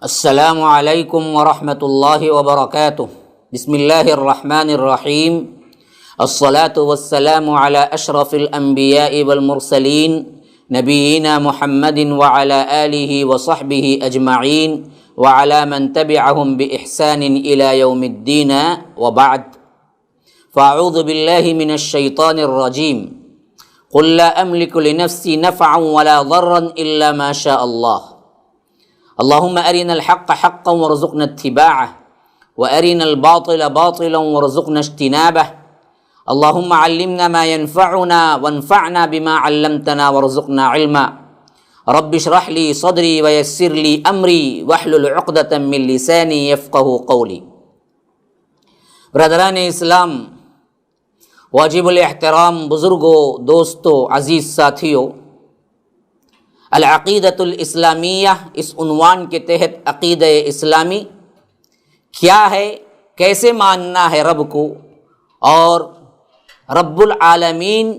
السلام علیکم ورحمۃ اللہ وبرکاتہ۔ بسم اللہ الرحمن الرحیم۔ الصلاۃ والسلام علی اشرف الانبیاء والمرسلین نبینا محمد وعلی آلہ وصحبہ اجمعین وعلی من تبعہم بإحسان الی یوم الدین وبعد، فاعوذ باللہ من الشیطان الرجیم۔ قل لا املک لنفسی نفعا ولا ضرا الا ما شاء اللہ، اللهم أرنا الحق حقا وارزقنا اتباعه وأرنا الباطل باطلا وارزقنا اجتنابه، اللهم علمنا ما ينفعنا وانفعنا بما علمتنا وارزقنا علما، رب اشرح لي صدري ويسر لي أمري واحلل عقدة من لساني يفقهوا قولي۔ برادران اسلام، واجب الاحترام بزرگوں، دوستوں، عزیز ساتھیوں، العقیدۃ الاسلامیہ، اس عنوان کے تحت عقیدہ اسلامی کیا ہے، کیسے ماننا ہے رب کو، اور رب العالمین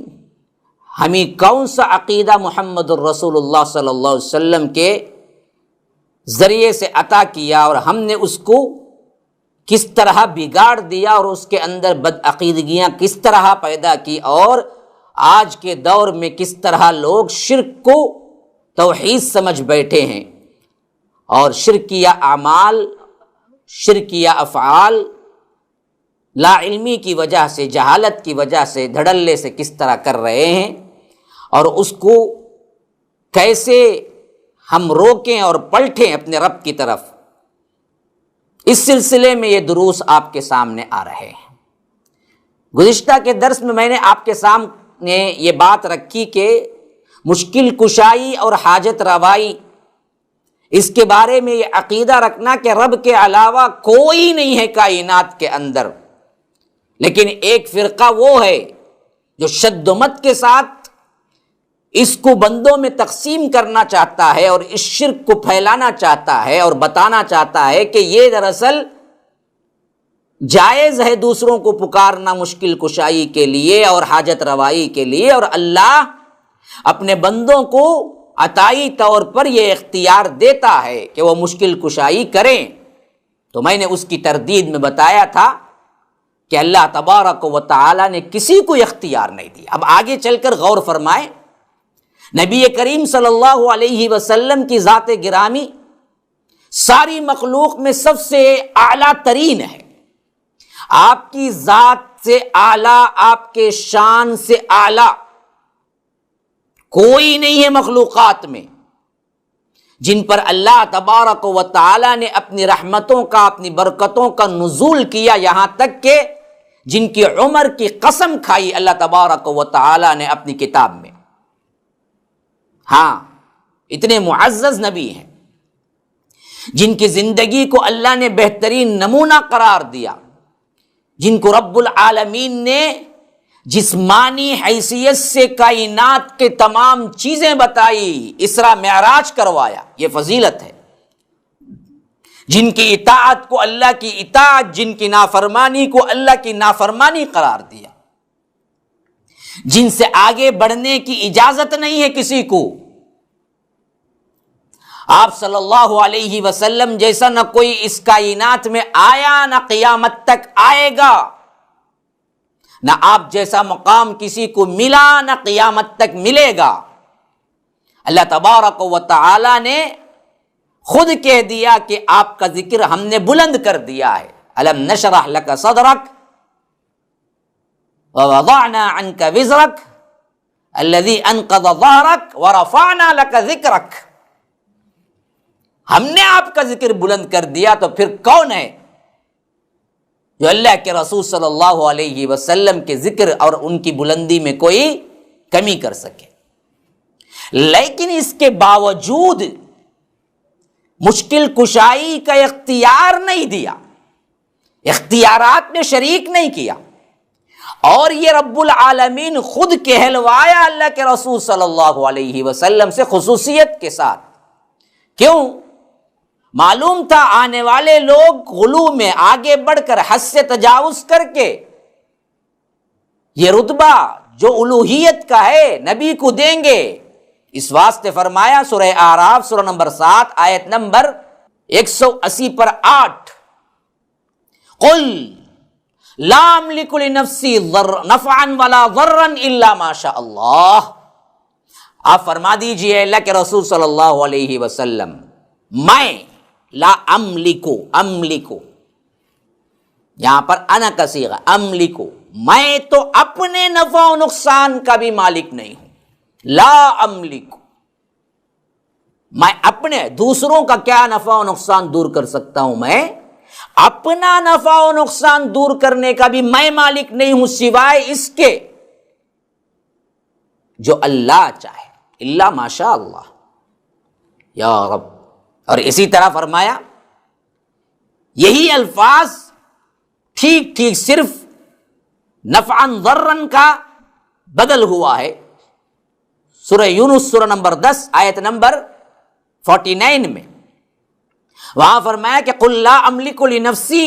ہمیں کون سا عقیدہ محمد الرسول اللہ صلی اللہ علیہ وسلم کے ذریعے سے عطا کیا اور ہم نے اس کو کس طرح بگاڑ دیا اور اس کے اندر بدعقیدگیاں کس طرح پیدا کی، اور آج کے دور میں کس طرح لوگ شرک کو توحید سمجھ بیٹھے ہیں، اور شرکیہ اعمال، شرکیہ افعال لا علمی کی وجہ سے، جہالت کی وجہ سے، دھڑلے سے کس طرح کر رہے ہیں، اور اس کو کیسے ہم روکیں اور پلٹیں اپنے رب کی طرف، اس سلسلے میں یہ دروس آپ کے سامنے آ رہے ہیں۔ گزشتہ کے درس میں نے آپ کے سامنے یہ بات رکھی کہ مشکل کشائی اور حاجت روائی، اس کے بارے میں یہ عقیدہ رکھنا کہ رب کے علاوہ کوئی نہیں ہے کائنات کے اندر، لیکن ایک فرقہ وہ ہے جو شد و مت کے ساتھ اس کو بندوں میں تقسیم کرنا چاہتا ہے اور اس شرک کو پھیلانا چاہتا ہے اور بتانا چاہتا ہے کہ یہ دراصل جائز ہے دوسروں کو پکارنا مشکل کشائی کے لیے اور حاجت روائی کے لیے، اور اللہ اپنے بندوں کو عطائی طور پر یہ اختیار دیتا ہے کہ وہ مشکل کشائی کریں۔ تو میں نے اس کی تردید میں بتایا تھا کہ اللہ تبارک و تعالی نے کسی کو اختیار نہیں دیا۔ اب آگے چل کر غور فرمائیں، نبی کریم صلی اللہ علیہ وسلم کی ذات گرامی ساری مخلوق میں سب سے اعلیٰ ترین ہے، آپ کی ذات سے اعلیٰ، آپ کے شان سے اعلیٰ کوئی نہیں ہے مخلوقات میں جن پر اللہ تبارک و تعالی نے اپنی رحمتوں کا، اپنی برکتوں کا نزول کیا، یہاں تک کہ جن کی عمر کی قسم کھائی اللہ تبارک و تعالی نے اپنی کتاب میں۔ ہاں، اتنے معزز نبی ہیں جن کی زندگی کو اللہ نے بہترین نمونہ قرار دیا، جن کو رب العالمین نے جسمانی حیثیت سے کائنات کے تمام چیزیں بتائی، اسرا معراج کروایا، یہ فضیلت ہے۔ جن کی اطاعت کو اللہ کی اطاعت، جن کی نافرمانی کو اللہ کی نافرمانی قرار دیا، جن سے آگے بڑھنے کی اجازت نہیں ہے کسی کو۔ آپ صلی اللہ علیہ وسلم جیسا نہ کوئی اس کائنات میں آیا، نہ قیامت تک آئے گا، نہ آپ جیسا مقام کسی کو ملا، نہ قیامت تک ملے گا۔ اللہ تبارک و تعالی نے خود کہہ دیا کہ آپ کا ذکر ہم نے بلند کر دیا ہے۔ الم نشرح لک صدرک ووضعنا عنک وزرک الذی انقض ظہرک ورفعنا لک ذکرک۔ ہم نے آپ کا ذکر بلند کر دیا، تو پھر کون ہے جو اللہ کے رسول صلی اللہ علیہ وسلم کے ذکر اور ان کی بلندی میں کوئی کمی کر سکے؟ لیکن اس کے باوجود مشکل کشائی کا اختیار نہیں دیا، اختیارات میں شریک نہیں کیا، اور یہ رب العالمین خود کہلوایا اللہ کے رسول صلی اللہ علیہ وسلم سے خصوصیت کے ساتھ۔ کیوں؟ معلوم تھا آنے والے لوگ غلو میں آگے بڑھ کر، حد سے تجاوز کر کے یہ رتبہ جو الوہیت کا ہے نبی کو دیں گے، اس واسطے فرمایا سورہ اعراف سورہ نمبر 7 آیت نمبر 180 پر 8، قل لا املک لنفسی نفعا ولا ضرا الا ما شاء اللہ، آپ فرما دیجئے اللہ کے رسول صلی اللہ علیہ وسلم، میں لا املکو یہاں پر انا کا صیغہ، املکو، میں تو اپنے نفع و نقصان کا بھی مالک نہیں ہوں، لا املکو، میں اپنے دوسروں کا کیا نفع و نقصان دور کر سکتا ہوں، میں اپنا نفع و نقصان دور کرنے کا بھی میں مالک نہیں ہوں سوائے اس کے جو اللہ چاہے، الا ماشاء اللہ یا رب۔ اور اسی طرح فرمایا یہی الفاظ ٹھیک ٹھیک صرف نفعا ضرن کا بدل ہوا ہے سورہ یونس سورہ نمبر 10 آیت نمبر 49 میں، وہاں فرمایا کہ قل لا املک لنفسی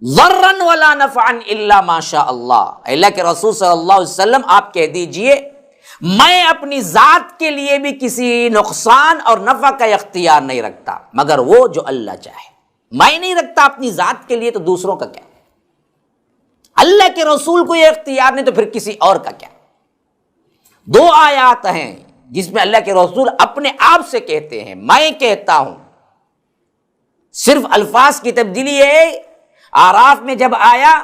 ضرا ولا نفعا الا ما شاء اللہ، اللہ کے رسول صلی اللہ علیہ وسلم آپ کہہ دیجئے میں اپنی ذات کے لیے بھی کسی نقصان اور نفع کا اختیار نہیں رکھتا مگر وہ جو اللہ چاہے، میں نہیں رکھتا اپنی ذات کے لیے تو دوسروں کا کیا، اللہ کے رسول کو یہ اختیار نہیں تو پھر کسی اور کا کیا۔ 2 آیات ہیں جس میں اللہ کے رسول اپنے آپ سے کہتے ہیں میں کہتا ہوں، صرف الفاظ کی تبدیلی ہے۔ اعراف میں جب آیا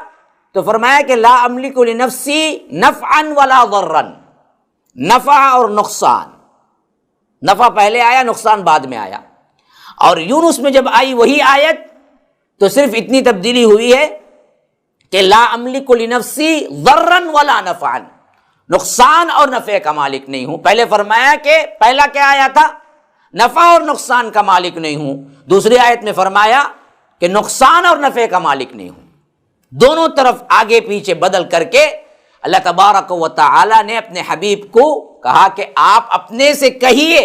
تو فرمایا کہ لا املک لنفسی نفعا ولا ضرا، نفع اور نقصان، نفع پہلے آیا نقصان بعد میں آیا، اور یونس میں جب آئی وہی آیت تو صرف اتنی تبدیلی ہوئی ہے کہ لا املک لنفسی ضرا ولا نفعا، نقصان اور نفع کا مالک نہیں ہوں۔ پہلے فرمایا کہ پہلا کیا آیا تھا، نفع اور نقصان کا مالک نہیں ہوں، دوسری آیت میں فرمایا کہ نقصان اور نفع کا مالک نہیں ہوں، دونوں طرف آگے پیچھے بدل کر کے اللہ تبارک و تعالی نے اپنے حبیب کو کہا کہ آپ اپنے سے کہیے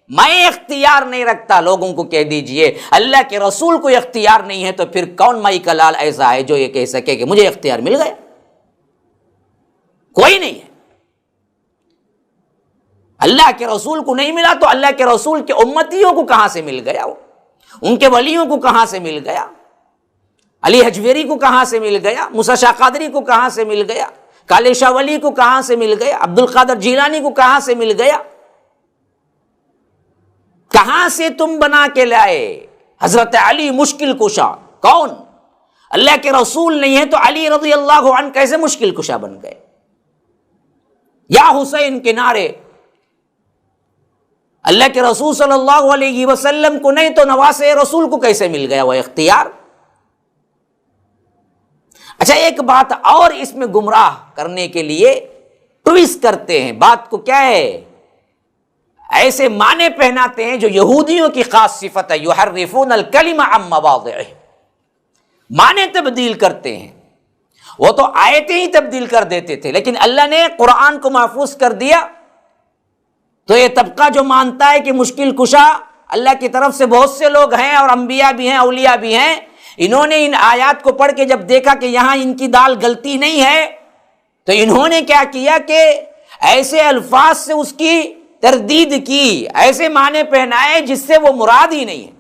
میں اختیار نہیں رکھتا، لوگوں کو کہہ دیجئے اللہ کے رسول کو اختیار نہیں ہے تو پھر کون مائی کا لال ایسا ہے جو یہ کہہ سکے کہ مجھے اختیار مل گیا، کوئی نہیں ہے۔ اللہ کے رسول کو نہیں ملا تو اللہ کے رسول کے امتیوں کو کہاں سے مل گیا، ان کے ولیوں کو کہاں سے مل گیا، علی حجویری کو کہاں سے مل گیا، موسیٰ شاہ قادری کو کہاں سے مل گیا، کالے شاہ ولی کو کہاں سے مل گیا، عبد القادر جیلانی کو کہاں سے مل گیا، کہاں سے تم بنا کے لائے حضرت علی مشکل کشا؟ کون؟ اللہ کے رسول نہیں ہے تو علی رضی اللہ عنہ کیسے مشکل کشا بن گئے؟ یا حسین کے نعرے اللہ کے رسول صلی اللہ علیہ وسلم کو نہیں تو نواسے رسول کو کیسے مل گیا وہ اختیار؟ اچھا ایک بات اور اس میں گمراہ کرنے کے لیے ٹویسٹ کرتے ہیں بات کو، کیا ہے، ایسے معنی پہناتے ہیں جو یہودیوں کی خاص صفت ہے، یحرفون الکلم عن مواضعہ، معنی تبدیل کرتے ہیں، وہ تو آیتیں ہی تبدیل کر دیتے تھے لیکن اللہ نے قرآن کو محفوظ کر دیا تو یہ طبقہ جو مانتا ہے کہ مشکل کشا اللہ کی طرف سے بہت سے لوگ ہیں اور انبیاء بھی ہیں اولیاء بھی ہیں، انہوں نے ان آیات کو پڑھ کے جب دیکھا کہ یہاں ان کی دال گلتی نہیں ہے تو انہوں نے کیا کیا کہ ایسے الفاظ سے اس کی تردید کی، ایسے معنی پہنائے جس سے وہ مراد ہی نہیں ہے۔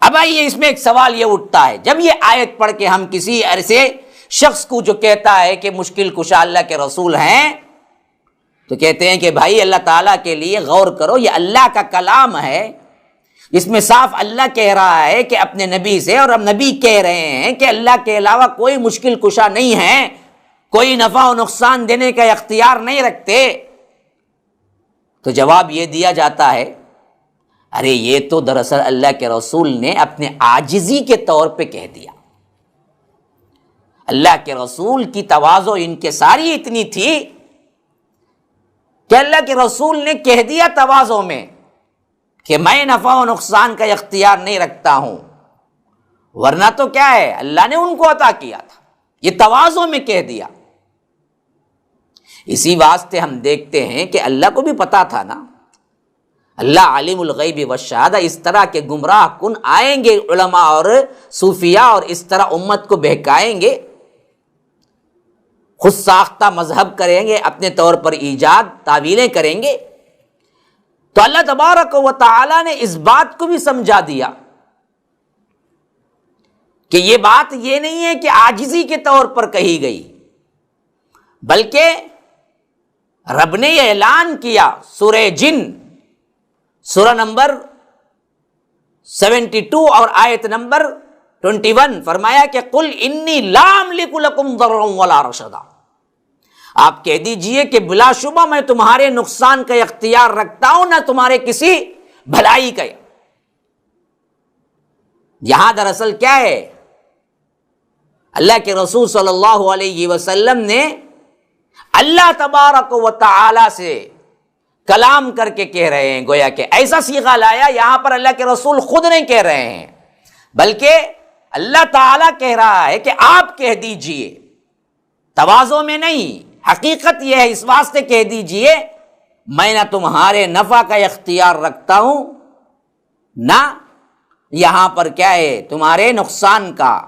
اب آئیے اس میں ایک سوال یہ اٹھتا ہے، جب یہ آیت پڑھ کے ہم کسی ایسے شخص کو جو کہتا ہے کہ مشکل کشا اللہ کے رسول ہیں تو کہتے ہیں کہ بھائی اللہ تعالیٰ کے لیے غور کرو، یہ اللہ کا کلام ہے، اس میں صاف اللہ کہہ رہا ہے کہ اپنے نبی سے، اور ہم نبی کہہ رہے ہیں کہ اللہ کے علاوہ کوئی مشکل کشا نہیں ہے، کوئی نفع و نقصان دینے کا اختیار نہیں رکھتے، تو جواب یہ دیا جاتا ہے ارے یہ تو دراصل اللہ کے رسول نے اپنے عاجزی کے طور پہ کہہ دیا۔ اللہ کے رسول کی تواضع انکساری اتنی تھی کہ اللہ کے رسول نے کہہ دیا تواضع میں کہ میں نفع و نقصان کا اختیار نہیں رکھتا ہوں، ورنہ تو کیا ہے اللہ نے ان کو عطا کیا تھا، یہ تواضع میں کہہ دیا۔ اسی واسطے ہم دیکھتے ہیں کہ اللہ کو بھی پتا تھا نا، اللہ عالم الغیب والشہادہ، اس طرح کے گمراہ کن آئیں گے علماء اور صوفیاء اور اس طرح امت کو بہکائیں گے، خود ساختہ مذہب کریں گے، اپنے طور پر ایجاد تعویلیں کریں گے، تو اللہ تبارک و تعالی نے اس بات کو بھی سمجھا دیا کہ یہ بات یہ نہیں ہے کہ عاجزی کے طور پر کہی گئی، بلکہ رب نے یہ اعلان کیا سورہ جن سورہ نمبر 72 اور آیت نمبر 21، فرمایا کہ قل انی لا املک لکم ضرا ولا رشدا، آپ کہہ دیجئے کہ بلا شبہ میں تمہارے نقصان کا اختیار رکھتا ہوں، نہ تمہارے کسی بھلائی کا۔ یہاں دراصل کیا ہے، اللہ کے رسول صلی اللہ علیہ وسلم نے اللہ تبارک و تعالی سے کلام کر کے کہہ رہے ہیں، گویا کہ ایسا صیغہ لایا یہاں پر اللہ کے رسول خود نہیں کہہ رہے ہیں، بلکہ اللہ تعالیٰ کہہ رہا ہے کہ آپ کہہ دیجئے، تواضع میں نہیں، حقیقت یہ ہے، اس واسطے کہہ دیجئے میں نہ تمہارے نفع کا اختیار رکھتا ہوں، نہ یہاں پر کیا ہے تمہارے نقصان کا،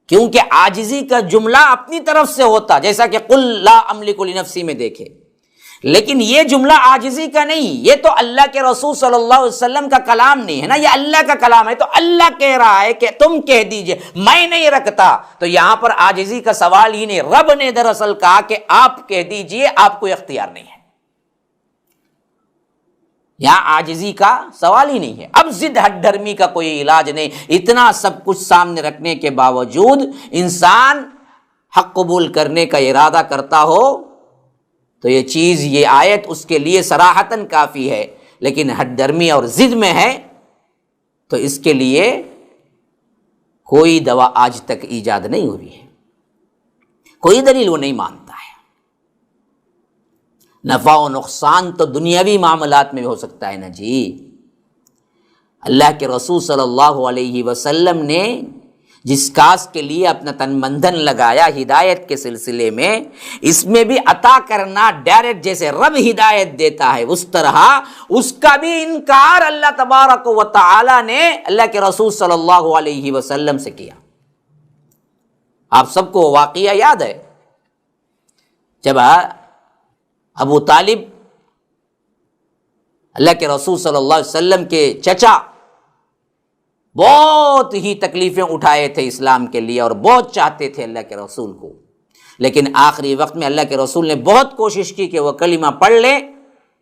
کیونکہ عاجزی کا جملہ اپنی طرف سے ہوتا، جیسا کہ قل لا املک لنفسی میں دیکھے، لیکن یہ جملہ عاجزی کا نہیں، یہ تو اللہ کے رسول صلی اللہ علیہ وسلم کا کلام نہیں ہے نا، یہ اللہ کا کلام ہے، تو اللہ کہہ رہا ہے کہ تم کہہ دیجئے، میں نہیں رکھتا، تو یہاں پر عاجزی کا سوال ہی نہیں، رب نے دراصل کہا کہ آپ کہہ دیجئے، آپ کو اختیار نہیں ہے، یہاں عاجزی کا سوال ہی نہیں ہے۔ اب ضد ہٹ دھرمی کا کوئی علاج نہیں، اتنا سب کچھ سامنے رکھنے کے باوجود انسان حق قبول کرنے کا ارادہ کرتا ہو تو یہ چیز، یہ آیت اس کے لیے صراحتاً کافی ہے، لیکن ہٹ دھرمی اور ضد میں ہے تو اس کے لیے کوئی دوا آج تک ایجاد نہیں ہوئی ہے، کوئی دلیل وہ نہیں مانتا ہے۔ نفع و نقصان تو دنیاوی معاملات میں بھی ہو سکتا ہے نا جی، اللہ کے رسول صلی اللہ علیہ وسلم نے جس کاس کے لیے اپنا تن بندھن لگایا ہدایت کے سلسلے میں، اس میں بھی عطا کرنا ڈائریکٹ، جیسے رب ہدایت دیتا ہے اس طرح اس کا بھی انکار اللہ تبارک و تعالی نے اللہ کے رسول صلی اللہ علیہ وسلم سے کیا۔ آپ سب کو واقعہ یاد ہے جب ابو طالب اللہ کے رسول صلی اللہ علیہ وسلم کے چچا بہت ہی تکلیفیں اٹھائے تھے اسلام کے لیے اور بہت چاہتے تھے اللہ کے رسول کو، لیکن آخری وقت میں اللہ کے رسول نے بہت کوشش کی کہ وہ کلمہ پڑھ لیں،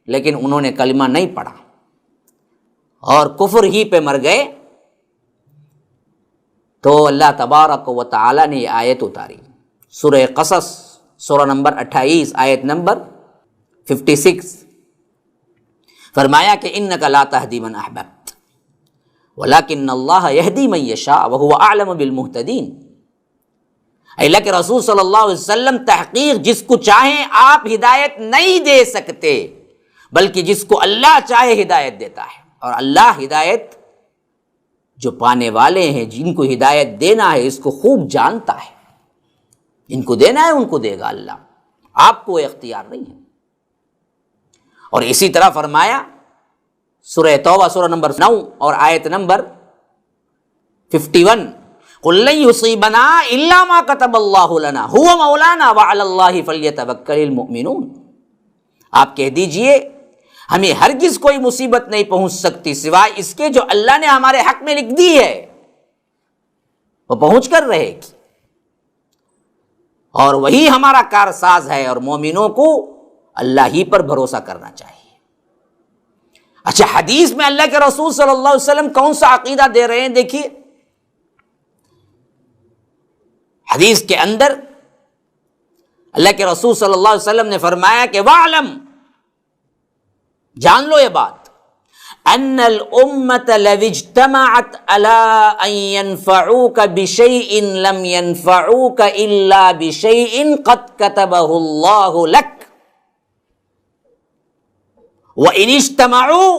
لیکن انہوں نے کلمہ نہیں پڑھا اور کفر ہی پہ مر گئے۔ تو اللہ تبارک و تعالی نے یہ آیت اتاری، سورہ قصص سورہ نمبر 28 آیت نمبر 56، فرمایا کہ انک لا تہدی من احببت ولکن اللہ یہدی من یشاء وہو اعلم بالمہتدین۔ اللہ کے رسول صلی اللہ علیہ وسلم تحقیق جس کو چاہیں آپ ہدایت نہیں دے سکتے، بلکہ جس کو اللہ چاہے ہدایت دیتا ہے، اور اللہ ہدایت جو پانے والے ہیں، جن کو ہدایت دینا ہے، اس کو خوب جانتا ہے، جن کو دینا ہے ان کو دے گا اللہ، آپ کو اختیار نہیں ہے۔ اور اسی طرح فرمایا سورہ توبہ سورہ نمبر 9 اور آیت نمبر 51، قُل لَن يُصِيبَنَا إِلَّا مَا كَتَبَ اللَّهُ لَنَا هُوَ مَوْلَانَا وَعَلَى اللَّهِ فَلْيَتَوَكَّلِ الْمُؤْمِنُونَ۔ آپ کہہ دیجئے ہمیں ہرگز کوئی مصیبت نہیں پہنچ سکتی سوائے اس کے جو اللہ نے ہمارے حق میں لکھ دی ہے، وہ پہنچ کر رہے گی، اور وہی ہمارا کارساز ہے، اور مومنوں کو اللہ ہی پر بھروسہ کرنا چاہیے۔ اچھا، حدیث میں اللہ کے رسول صلی اللہ علیہ وسلم کون سا عقیدہ دے رہے ہیں؟ دیکھیے حدیث کے اندر اللہ کے رسول صلی اللہ علیہ وسلم نے فرمایا کہ وَاعْلَمْ، جان لو یہ بات، ان الامت لو اجتمعت على ان ينفعوك بشيء لم ينفعوك الا بشيء قد كتبه الله لك وان اجتمعوا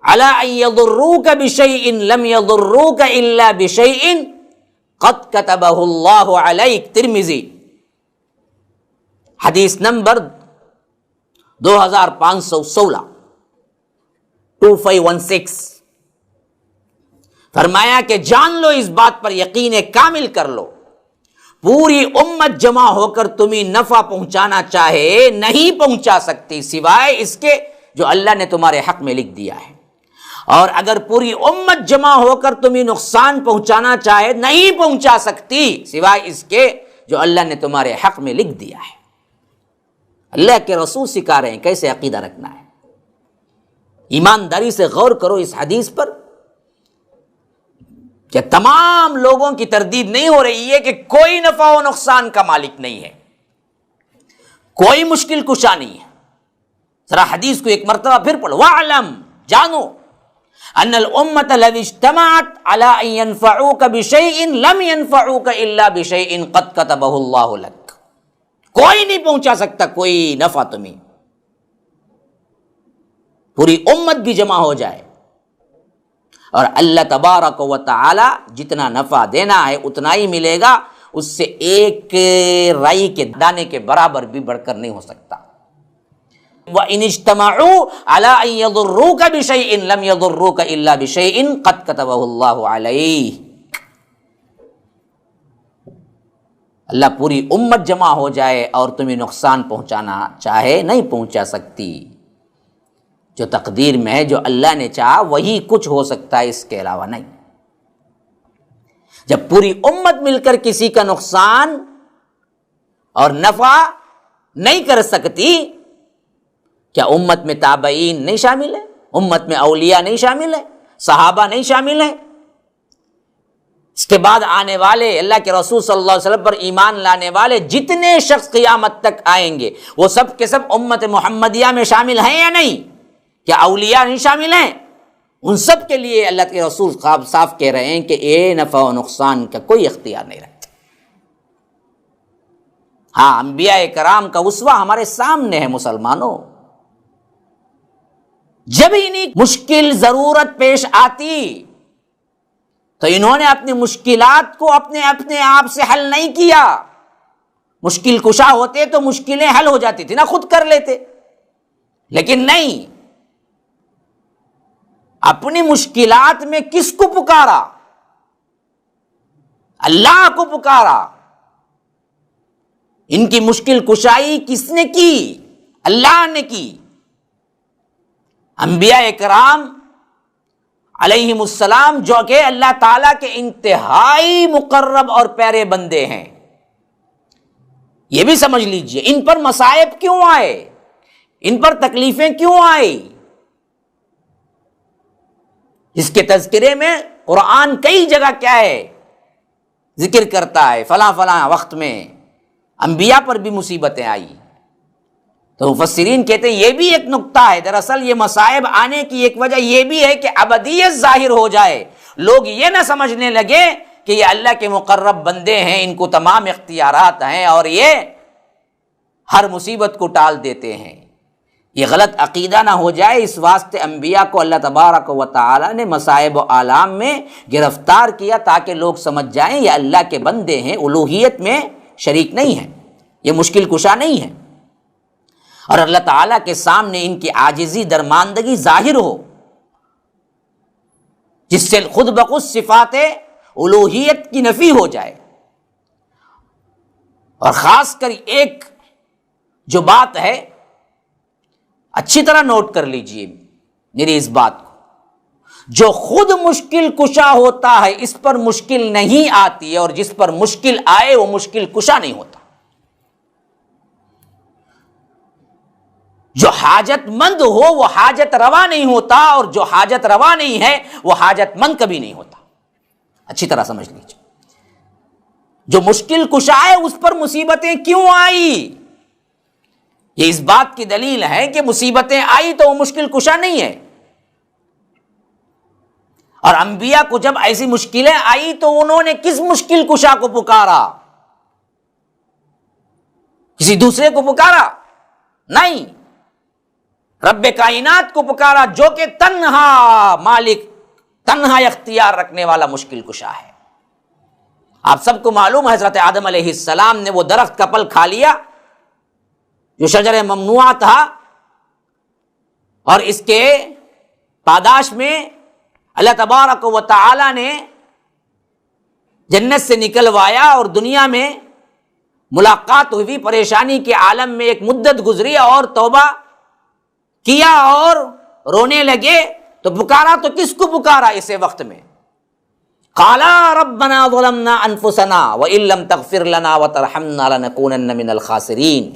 على ان يضروك بشيء لم يضروك الا بشيء قد كتبه الله عليك۔ ترمذی حدیث نمبر 2516 2516، فرمایا کہ جان لو اس بات پر یقین کامل کر لو، پوری امت جمع ہو کر تمہیں نفع پہنچانا چاہے نہیں پہنچا سکتی سوائے اس کے جو اللہ نے تمہارے حق میں لکھ دیا ہے، اور اگر پوری امت جمع ہو کر تمہیں نقصان پہنچانا چاہے نہیں پہنچا سکتی سوائے اس کے جو اللہ نے تمہارے حق میں لکھ دیا ہے۔ اللہ کے رسول سکھا رہے ہیں کیسے عقیدہ رکھنا ہے۔ ایمانداری سے غور کرو اس حدیث پر کہ تمام لوگوں کی تردید نہیں ہو رہی ہے کہ کوئی نفع و نقصان کا مالک نہیں ہے، کوئی مشکل کشا نہیں ہے۔ ذرا حدیث کو ایک مرتبہ پھر پڑھو، وَاعْلَمْ، جانو ان الامت لو اجتمعت على ان ينفعوك بشيء لم ينفعوك الا بشيء قد كتبه الله لك، کوئی نہیں پہنچا سکتا کوئی نفع تمہیں، پوری امت بھی جمع ہو جائے اور اللہ تبارک و تعالی جتنا نفع دینا ہے اتنا ہی ملے گا، اس سے ایک رائی کے دانے کے برابر بھی بڑھ کر نہیں ہو سکتا۔ وَإِنِ اجْتَمَعُوا عَلَىٰ أَن يَضُرُّوكَ بِشَيْءٍ لَمْ يَضُرُّوكَ إِلَّا بِشَيْءٍ قَدْ كَتَبَهُ اللَّهُ عَلَيْهِ۔ اللہ پوری امت جمع ہو جائے اور تمہیں نقصان پہنچانا چاہے نہیں پہنچا سکتی، جو تقدیر میں ہے، جو اللہ نے چاہا وہی کچھ ہو سکتا ہے، اس کے علاوہ نہیں۔ جب پوری امت مل کر کسی کا نقصان اور نفع نہیں کر سکتی، کیا امت میں تابعین نہیں شامل ہیں؟ امت میں اولیاء نہیں شامل ہیں؟ صحابہ نہیں شامل ہیں؟ اس کے بعد آنے والے اللہ کے رسول صلی اللہ علیہ وسلم پر ایمان لانے والے جتنے شخص قیامت تک آئیں گے وہ سب کے سب امت محمدیہ میں شامل ہیں یا نہیں؟ کیا اولیاء نہیں شامل ہیں؟ ان سب کے لیے اللہ کے رسول صاف کہہ رہے ہیں کہ اے نفع و نقصان کا کوئی اختیار نہیں رکھتے۔ ہاں، انبیاء کرام کا اسوہ ہمارے سامنے ہے مسلمانوں، جب انہیں مشکل ضرورت پیش آتی تو انہوں نے اپنی مشکلات کو اپنے آپ سے حل نہیں کیا، مشکل کشا ہوتے تو مشکلیں حل ہو جاتی تھی نا، خود کر لیتے، لیکن نہیں، اپنی مشکلات میں کس کو پکارا؟ اللہ کو پکارا۔ ان کی مشکل کشائی کس نے کی؟ اللہ نے کی۔ انبیاء کرام علیہم السلام جو کہ اللہ تعالیٰ کے انتہائی مقرب اور پیارے بندے ہیں، یہ بھی سمجھ لیجئے ان پر مصائب کیوں آئے، ان پر تکلیفیں کیوں آئی، اس کے تذکرے میں قرآن کئی جگہ کیا ہے ذکر کرتا ہے، فلاں فلاں وقت میں انبیاء پر بھی مصیبتیں آئی۔ تو مفسرین کہتے ہیں یہ بھی ایک نقطہ ہے، دراصل یہ مصائب آنے کی ایک وجہ یہ بھی ہے کہ ابدیت ظاہر ہو جائے، لوگ یہ نہ سمجھنے لگے کہ یہ اللہ کے مقرب بندے ہیں، ان کو تمام اختیارات ہیں اور یہ ہر مصیبت کو ٹال دیتے ہیں، یہ غلط عقیدہ نہ ہو جائے، اس واسطے انبیاء کو اللہ تبارک و تعالی نے مصائب و آلام میں گرفتار کیا تاکہ لوگ سمجھ جائیں یہ اللہ کے بندے ہیں، الوہیت میں شریک نہیں ہیں، یہ مشکل کشا نہیں ہے، اور اللہ تعالیٰ کے سامنے ان کی عاجزی درماندگی ظاہر ہو، جس سے خود بخود صفات الوہیت کی نفی ہو جائے۔ اور خاص کر ایک جو بات ہے اچھی طرح نوٹ کر لیجئے میری اس بات کو، جو خود مشکل کشا ہوتا ہے اس پر مشکل نہیں آتی، اور جس پر مشکل آئے وہ مشکل کشا نہیں ہوتا۔ جو حاجت مند ہو وہ حاجت روا نہیں ہوتا، اور جو حاجت روا نہیں ہے وہ حاجت مند کبھی نہیں ہوتا۔ اچھی طرح سمجھ لیجیے، جو مشکل کشا ہے اس پر مصیبتیں کیوں آئی، یہ اس بات کی دلیل ہے کہ مصیبتیں آئی تو وہ مشکل کشا نہیں ہے، اور انبیاء کو جب ایسی مشکلیں آئی تو انہوں نے کس مشکل کشا کو پکارا؟ کسی دوسرے کو پکارا؟ نہیں، رب کائنات کو پکارا جو کہ تنہا مالک، تنہا اختیار رکھنے والا مشکل کشا ہے۔ آپ سب کو معلوم ہے حضرت آدم علیہ السلام نے وہ درخت کا پھل کھا لیا جو شجر ممنوع تھا، اور اس کے پاداش میں اللہ تبارک و تعالی نے جنت سے نکلوایا، اور دنیا میں ملاقات ہوئی، پریشانی کے عالم میں ایک مدت گزری، اور توبہ کیا اور رونے لگے تو پکارا تو کس کو پکارا اسے وقت میں؟ قالا ربنا ظلمنا انفسنا وان لم تغفر لنا وترحمنا لنکونن من الخاسرین،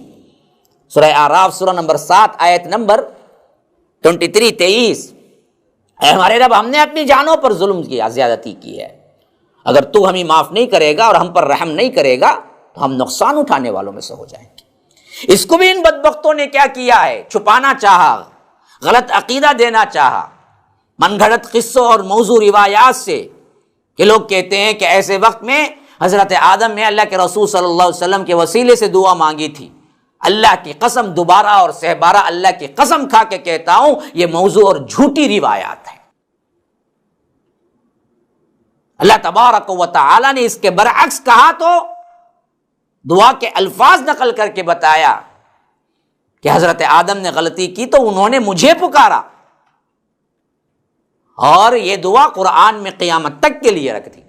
سورہ اعراف سورہ نمبر 7 آیت نمبر 23 اے ہمارے رب، ہم نے اپنی جانوں پر ظلم کیا، زیادتی کی ہے، اگر تو ہمیں معاف نہیں کرے گا اور ہم پر رحم نہیں کرے گا تو ہم نقصان اٹھانے والوں میں سے ہو جائیں گے۔ اس کو بھی ان بدبختوں نے کیا کیا ہے؟ چھپانا چاہا، غلط عقیدہ دینا چاہا، من گھڑت قصوں اور موضوع روایات سے، کہ لوگ کہتے ہیں کہ ایسے وقت میں حضرت آدم نے اللہ کے رسول صلی اللہ علیہ وسلم کے وسیلے سے دعا مانگی تھی۔ اللہ کی قسم، دوبارہ اور سہ بارہ اللہ کی قسم کھا کے کہتا ہوں، یہ موضوع اور جھوٹی روایات ہے۔ اللہ تبارک و تعالی نے اس کے برعکس کہا تو دعا کے الفاظ نقل کر کے بتایا کہ حضرت آدم نے غلطی کی تو انہوں نے مجھے پکارا، اور یہ دعا قرآن میں قیامت تک کے لیے رکھ دی۔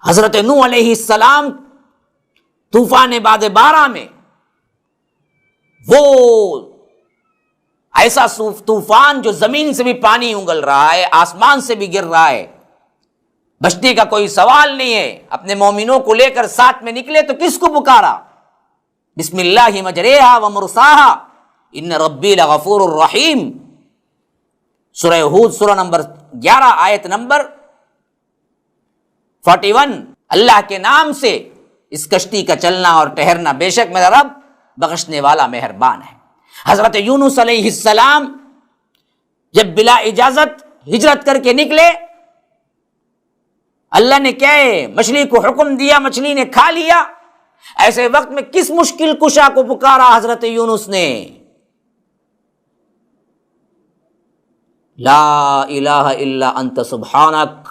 حضرت نوح علیہ السلام طوفان بعد بارہ میں، وہ ایسا طوفان جو زمین سے بھی پانی انگل رہا ہے، آسمان سے بھی گر رہا ہے، بچنے کا کوئی سوال نہیں ہے، اپنے مومنوں کو لے کر ساتھ میں نکلے تو کس کو پکارا؟ بسم اللہ مجریہا ومرساہا ان ربی لغفور الرحیم، سورہ ہود سورہ نمبر 11 آیت نمبر 41، اللہ کے نام سے اس کشتی کا چلنا اور ٹھہرنا، بے شک میرا رب بخشنے والا مہربان ہے۔ حضرت یونس علیہ السلام جب بلا اجازت ہجرت کر کے نکلے، اللہ نے کیا ہے، مچھلی کو حکم دیا، مچھلی نے کھا لیا، ایسے وقت میں کس مشکل کشا کو پکارا حضرت یونس نے؟ لا الہ الا انت سبحانک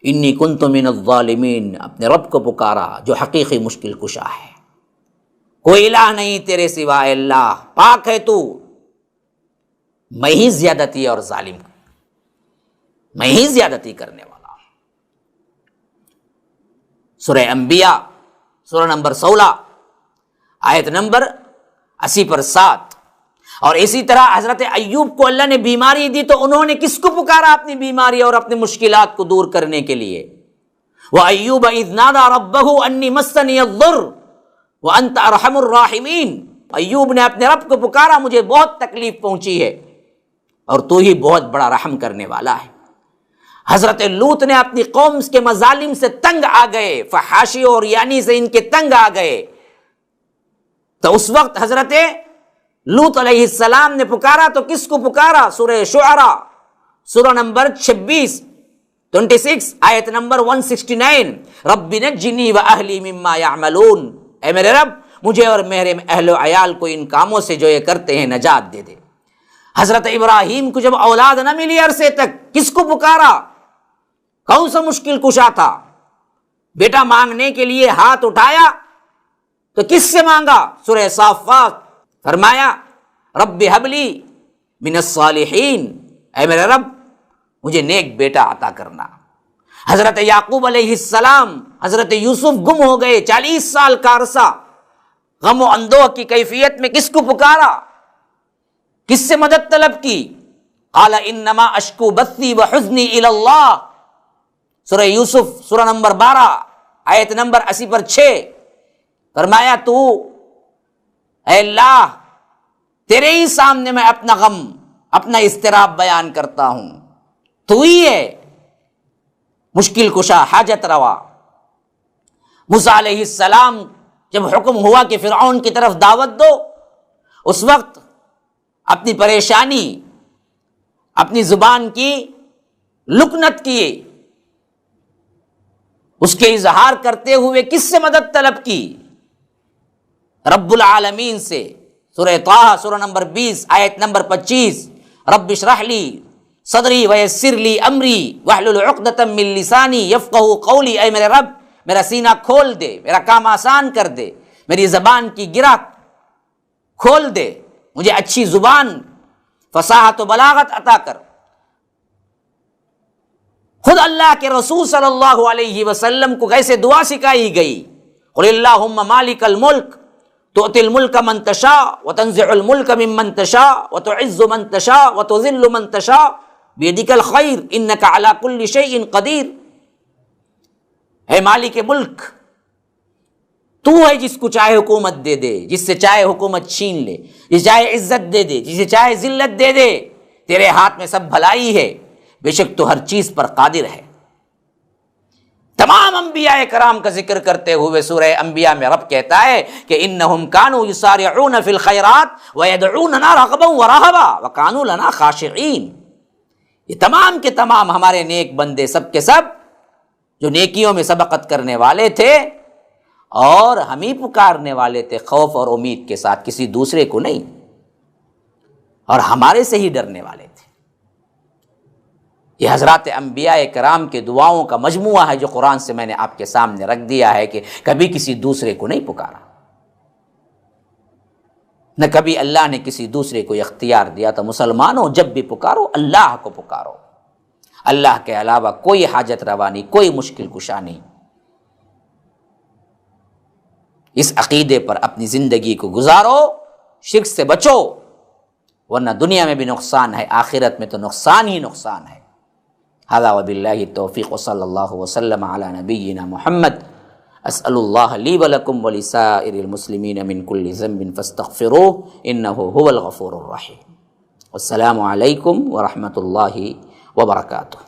انی کنت من الظالمین، اپنے رب کو پکارا جو حقیقی مشکل کشا ہے، کوئی الہ نہیں تیرے سوا، اللہ پاک ہے تو، میں ہی زیادتی اور ظالم، میں ہی زیادتی کرنے والا۔ سورہ انبیاء سورہ نمبر 16 آیت نمبر 80 اور اسی طرح حضرت ایوب کو اللہ نے بیماری دی تو انہوں نے کس کو پکارا اپنی بیماری اور اپنی مشکلات کو دور کرنے کے لیے؟ وَأَيُّوبَ إِذْ نَادَى رَبَّهُ أَنِّي مَسَّنِيَ الضُّرُّ وَأَنْتَ أَرْحَمُ الرَّاحِمِينَ، ایوب نے اپنے رب کو پکارا، مجھے بہت تکلیف پہنچی ہے اور تو ہی بہت بڑا رحم کرنے والا ہے۔ حضرت لوط نے اپنی قوم کے مظالم سے تنگ آ گئے، فحاشی اور یعنی سے ان کے تنگ آ گئے، تو اس وقت حضرت لوط علیہ السلام نے پکارا تو کس کو پکارا؟ سورہ شعراء سورہ نمبر 26 آیت نمبر 169، رب نجنی واہلی مما یعملون، اے میرے رب مجھے اور میرے اہل و عیال کو ان کاموں سے جو یہ کرتے ہیں نجات دے دے۔ حضرت ابراہیم کو جب اولاد نہ ملی عرصے تک، کس کو پکارا؟ کون سا مشکل کشا تھا؟ بیٹا مانگنے کے لیے ہاتھ اٹھایا تو کس سے مانگا؟ سورہ صافات فرمایا رب ہب لی من الصالحین، اے میرے رب مجھے نیک بیٹا عطا کرنا۔ حضرت یعقوب علیہ السلام، حضرت یوسف گم ہو گئے، 40 سال کا عرصہ غم و اندوہ کی کیفیت میں کس کو پکارا؟ کس سے مدد طلب کی؟ قال انما اشکو بثی وحزنی الی اللہ، سورہ یوسف سورہ نمبر 12 آیت نمبر 80 فرمایا تو اے اللہ تیرے ہی سامنے میں اپنا غم، اپنا اضطراب بیان کرتا ہوں، تو ہی ہے مشکل کشا، حاجت روا۔ موسیٰ علیہ السلام جب حکم ہوا کہ فرعون کی طرف دعوت دو، اس وقت اپنی پریشانی، اپنی زبان کی لکنت کی، اس کے اظہار کرتے ہوئے کس سے مدد طلب کی؟ رب العالمین سے۔ سورہ طٰہٰ سورہ نمبر 20 آیت نمبر 25، رب اشرح لی صدری ویسر لی امری واحلل عقدۃ من لسانی یفقہوا قولی، اے میرے رب میرا سینہ کھول دے، میرا کام آسان کر دے، میری زبان کی گرہ کھول دے، مجھے اچھی زبان، فصاحت و بلاغت عطا کر۔ خود اللہ کے رسول صلی اللہ علیہ وسلم کو کیسے دعا سکھائی گئی؟ قل اللہم مالک الملک تؤتی الملک من تشاء وتنزع الملک ممن تشاء وتعز من تشاء وتذل من تشاء بیدک الخیر انک علی کل شیء قدیر۔ اے مالک ملک، تو ہے جس کو چاہے حکومت دے دے، جس سے چاہے حکومت چھین لے، جس چاہے عزت دے دے، جسے چاہے ذلت دے دے، تیرے ہاتھ میں سب بھلائی ہے، بے شک تو ہر چیز پر قادر ہے۔ تمام انبیاء کرام کا ذکر کرتے ہوئے سورہ انبیاء میں رب کہتا ہے کہ انہم کانوا یسارعون فی الخیرات ویدعوننا رغبا ورہبا وکانوا لنا خاشعین۔ یہ تمام کے تمام ہمارے نیک بندے سب کے سب جو نیکیوں میں سبقت کرنے والے تھے اور ہم ہی پکارنے والے تھے خوف اور امید کے ساتھ، کسی دوسرے کو نہیں، اور ہمارے سے ہی ڈرنے والے تھے۔ یہ حضرات انبیاء کرام کے دعاؤں کا مجموعہ ہے جو قرآن سے میں نے آپ کے سامنے رکھ دیا ہے کہ کبھی کسی دوسرے کو نہیں پکارا، نہ کبھی اللہ نے کسی دوسرے کو اختیار دیا۔ تو مسلمانوں جب بھی پکارو اللہ کو پکارو، اللہ کے علاوہ کوئی حاجت روا نہیں، کوئی مشکل کشا نہیں۔ اس عقیدے پر اپنی زندگی کو گزارو، شرک سے بچو، ورنہ دنیا میں بھی نقصان ہے، آخرت میں تو نقصان ہی نقصان ہے۔ ھذا وباللہ التوفیق وصلی اللہ وسلم علی نبینا محمد۔ اسأل اللہ لی ولکم ولسائر المسلمین من کل ذنب فاستغفروہ انہ هو الغفور الرحیم۔ والسلام علیکم ورحمۃ اللہ وبرکاتہ۔